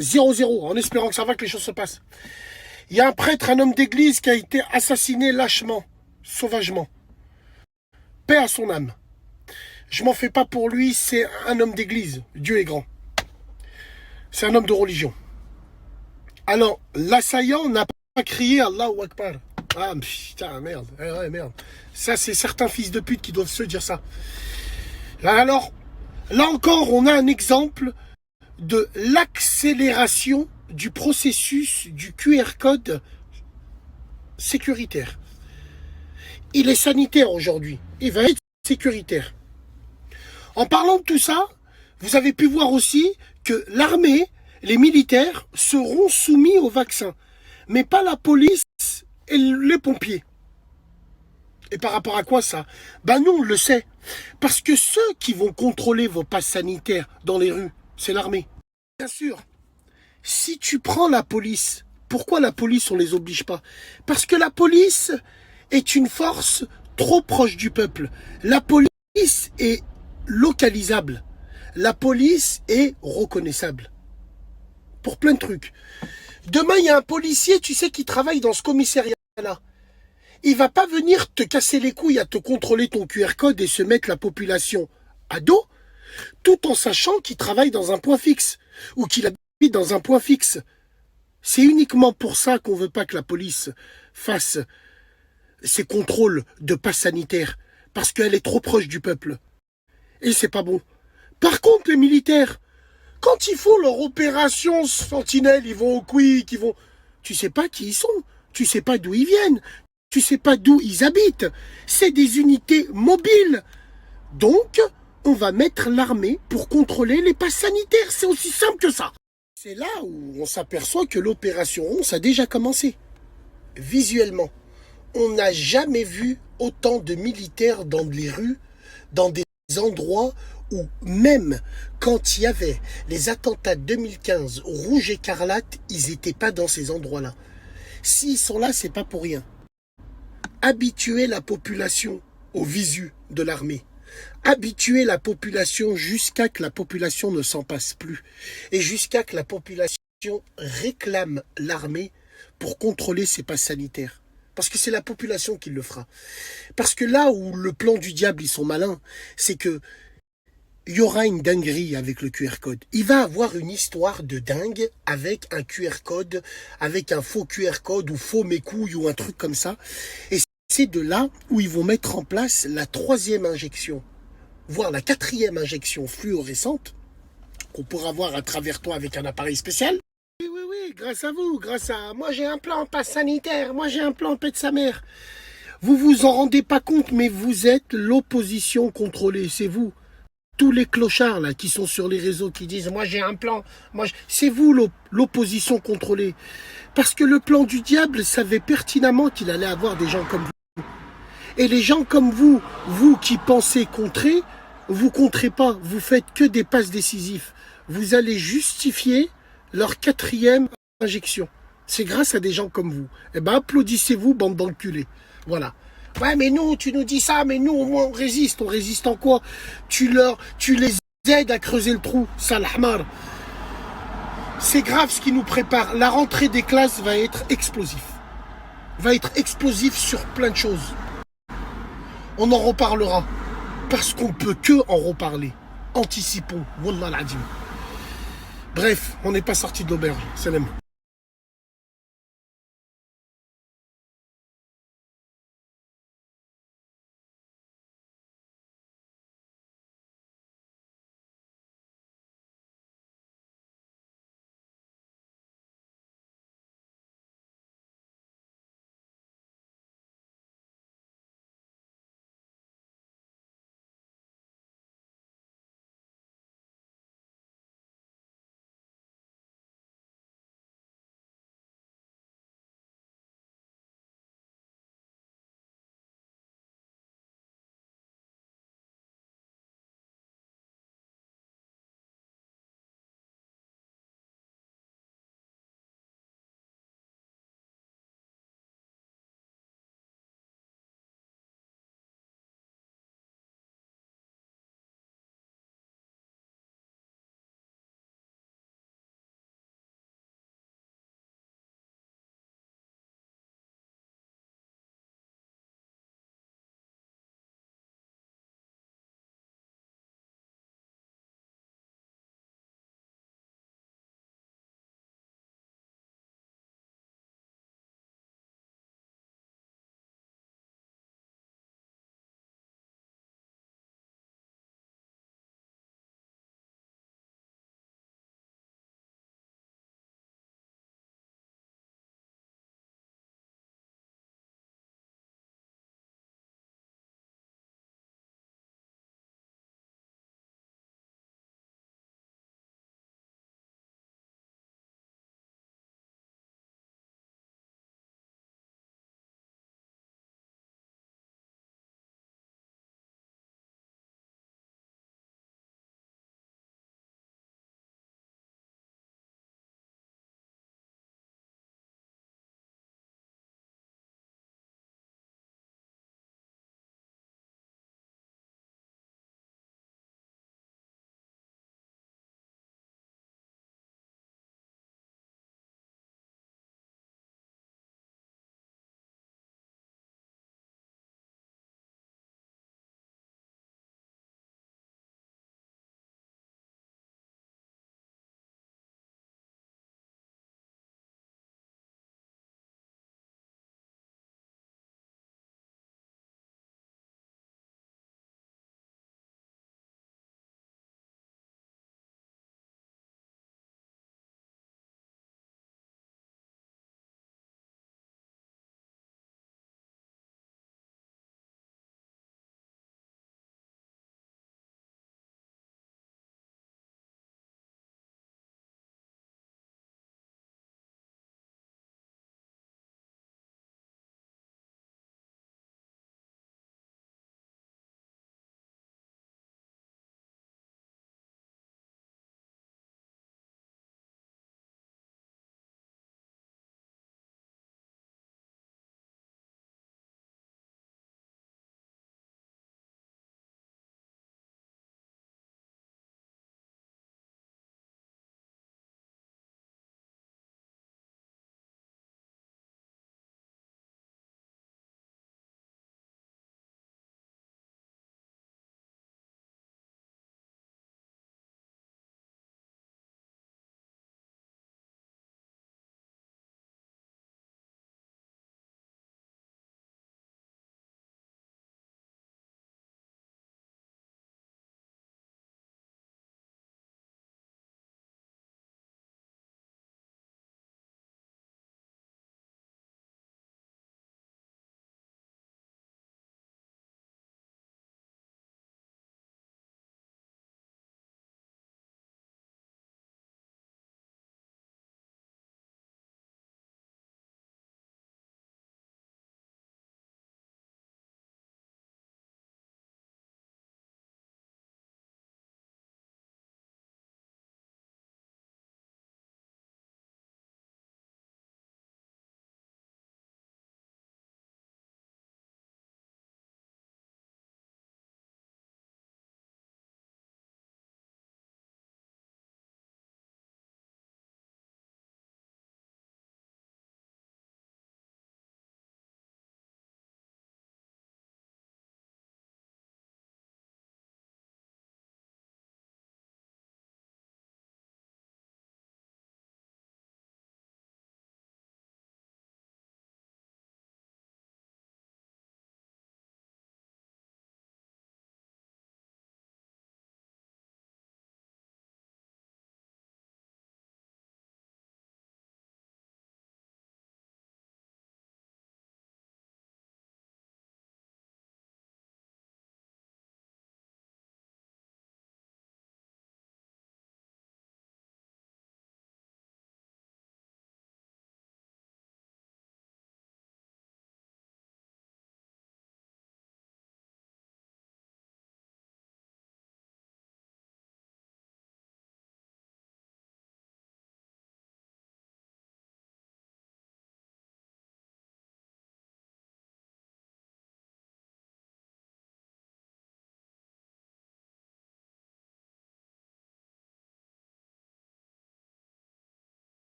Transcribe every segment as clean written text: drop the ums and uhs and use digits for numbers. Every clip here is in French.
0-0, en espérant que ça va, que les choses se passent. Il y a un prêtre, un homme d'église qui a été assassiné lâchement, sauvagement. Paix à son âme. Je m'en fais pas pour lui, c'est un homme d'église. Dieu est grand. C'est un homme de religion. Alors, l'assaillant n'a pas crié Allahu Akbar. Ah putain, merde. Ouais, merde. Ça, c'est certains fils de pute qui doivent se dire ça. Alors, là encore, on a un exemple de l'accélération du processus du QR code sécuritaire. Il est sanitaire aujourd'hui. Il va être sécuritaire. En parlant de tout ça, vous avez pu voir aussi que l'armée, les militaires seront soumis au vaccin, mais pas la police et les pompiers. Et par rapport à quoi ça? Ben nous, on le sait. Parce que ceux qui vont contrôler vos passes sanitaires dans les rues, c'est l'armée. Bien sûr, si tu prends la police, pourquoi la police, on ne les oblige pas? Parce que la police est une force trop proche du peuple. La police est localisable. La police est reconnaissable. Pour plein de trucs. Demain, il y a un policier, tu sais, qui travaille dans ce commissariat-là. Il va pas venir te casser les couilles à te contrôler ton QR code et se mettre la population à dos, tout en sachant qu'il travaille dans un point fixe ou qu'il habite dans un point fixe. C'est uniquement pour ça qu'on veut pas que la police fasse ses contrôles de passe sanitaire, parce qu'elle est trop proche du peuple. Et c'est pas bon. Par contre, les militaires, quand ils font leur opération Sentinelle, ils vont au Quick, ils vont... Tu sais pas qui ils sont, tu sais pas d'où ils viennent, tu sais pas d'où ils habitent. C'est des unités mobiles. Donc, on va mettre l'armée pour contrôler les passes sanitaires. C'est aussi simple que ça. C'est là où on s'aperçoit que l'opération 11 a déjà commencé. Visuellement, on n'a jamais vu autant de militaires dans les rues, dans des endroits où même quand il y avait les attentats de 2015 rouge écarlate, ils n'étaient pas dans ces endroits-là. S'ils sont là, c'est pas pour rien. Habituer la population au visu de l'armée. Habituer la population jusqu'à que la population ne s'en passe plus. Et jusqu'à que la population réclame l'armée pour contrôler ses passes sanitaires. Parce que c'est la population qui le fera. Parce que là où le plan du diable, ils sont malins, c'est que il y aura une dinguerie avec le QR code. Il va avoir une histoire de dingue avec un QR code, avec un faux QR code ou faux mes couilles ou un truc comme ça. Et c'est de là où ils vont mettre en place la 3e injection, voire la 4e injection fluorescente qu'on pourra voir à travers toi avec un appareil spécial. Oui, oui, oui, grâce à vous, grâce à... Moi j'ai un plan passe sanitaire, moi j'ai un plan paix de sa mère. Vous vous en rendez pas compte, mais vous êtes l'opposition contrôlée, c'est vous. Tous les clochards là qui sont sur les réseaux qui disent moi j'ai un plan, c'est vous l'opposition contrôlée. Parce que le plan du diable savait pertinemment qu'il allait avoir des gens comme vous. Et les gens comme vous, vous qui pensez contrer, vous contrez pas, vous faites que des passes décisifs. Vous allez justifier leur 4e injection. C'est grâce à des gens comme vous. Eh ben applaudissez-vous, bande d'enculés. Voilà. Ouais, mais nous, tu nous dis ça, mais nous, au moins, on résiste. On résiste en quoi? Tu les aides à creuser le trou, sale hamar. C'est grave ce qui nous prépare. La rentrée des classes va être explosif. Va être explosif sur plein de choses. On en reparlera. Parce qu'on peut que en reparler. Anticipons. Wallah l'adim. Bref, on n'est pas sorti de l'auberge. Salam.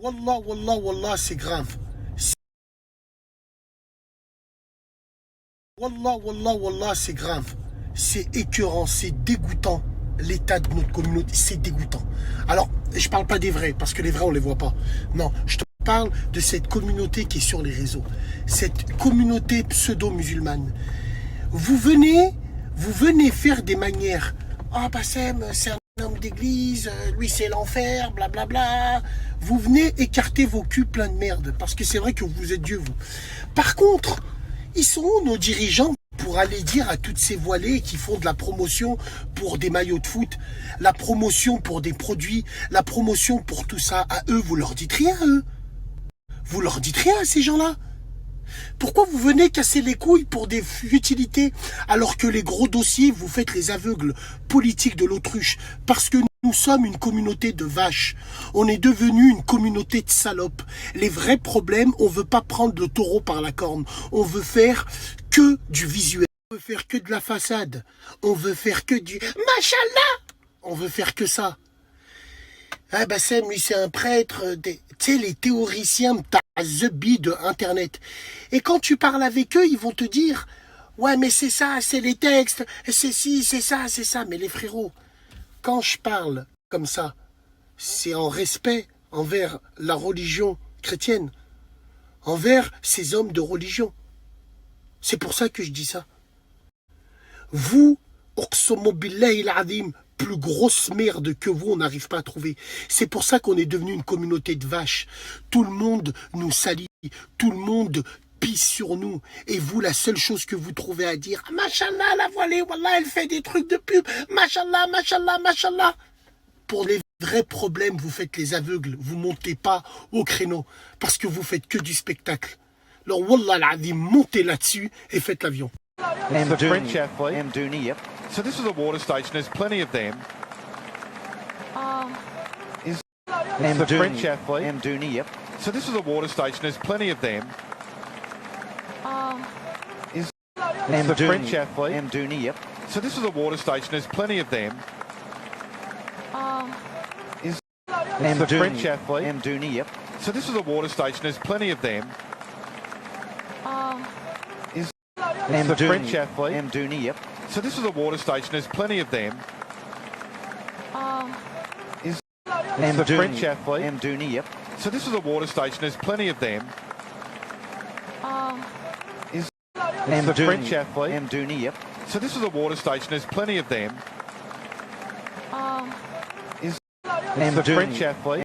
Wallah, wallah, wallah, c'est grave. Wallah, wallah, wallah, c'est grave. C'est écœurant, c'est dégoûtant. L'état de notre communauté, c'est dégoûtant. Alors, je parle pas des vrais, parce que les vrais, on les voit pas. Non, je te parle de cette communauté qui est sur les réseaux. Cette communauté pseudo-musulmane. Vous venez faire des manières. Ah, Bassem, c'est un homme d'église, lui c'est l'enfer, blablabla. Vous venez écarter vos culs plein de merde, parce que c'est vrai que vous êtes Dieu, vous. Par contre, ils sont où nos dirigeants pour aller dire à toutes ces voilées qui font de la promotion pour des maillots de foot, la promotion pour des produits, la promotion pour tout ça, à eux, vous leur dites rien, eux. Vous leur dites rien à ces gens-là. Pourquoi vous venez casser les couilles pour des futilités alors que les gros dossiers, vous faites les aveugles politiques de l'autruche? Parce que nous sommes une communauté de vaches. On est devenu une communauté de salopes. Les vrais problèmes, on veut pas prendre le taureau par la corne. On veut faire que du visuel. On veut faire que de la façade. On veut faire que du machallah. On veut faire que ça. Ah Bassem, lui c'est un prêtre, tu sais les théoriciens de Internet. Et quand tu parles avec eux, ils vont te dire ouais mais c'est ça, c'est les textes, c'est ci, c'est ça, c'est ça. Mais les frérots, quand je parle comme ça, c'est en respect envers la religion chrétienne, envers ces hommes de religion. C'est pour ça que je dis ça. Vous, Uqsimu billahi al-azim, plus grosse merde que vous, on n'arrive pas à trouver. C'est pour ça qu'on est devenu une communauté de vaches. Tout le monde nous salit, tout le monde pisse sur nous. Et vous, la seule chose que vous trouvez à dire, machallah, la voilée, wallah, elle fait des trucs de pub, machallah, machallah, machallah. Pour les vrais problèmes, vous faites les aveugles, vous montez pas au créneau, parce que vous faites que du spectacle. Alors, wallah al-azim, montez là-dessus et faites l'avion. The French athlete. Yep. So this is a water station. There's plenty of them. The French athlete. Yep. So this is a water station. There's plenty of them. The French athlete. Yep. So this is a water station. There's plenty of them. The French athlete. Yep. So this is a water station. There's plenty of them. The French athlete. Yep. So this is a water station. There's plenty of them. The French athlete. Yep. So this is a water station. There's plenty of them. The French athlete. Yep. So this is a water station. There's plenty of them. The French athlete.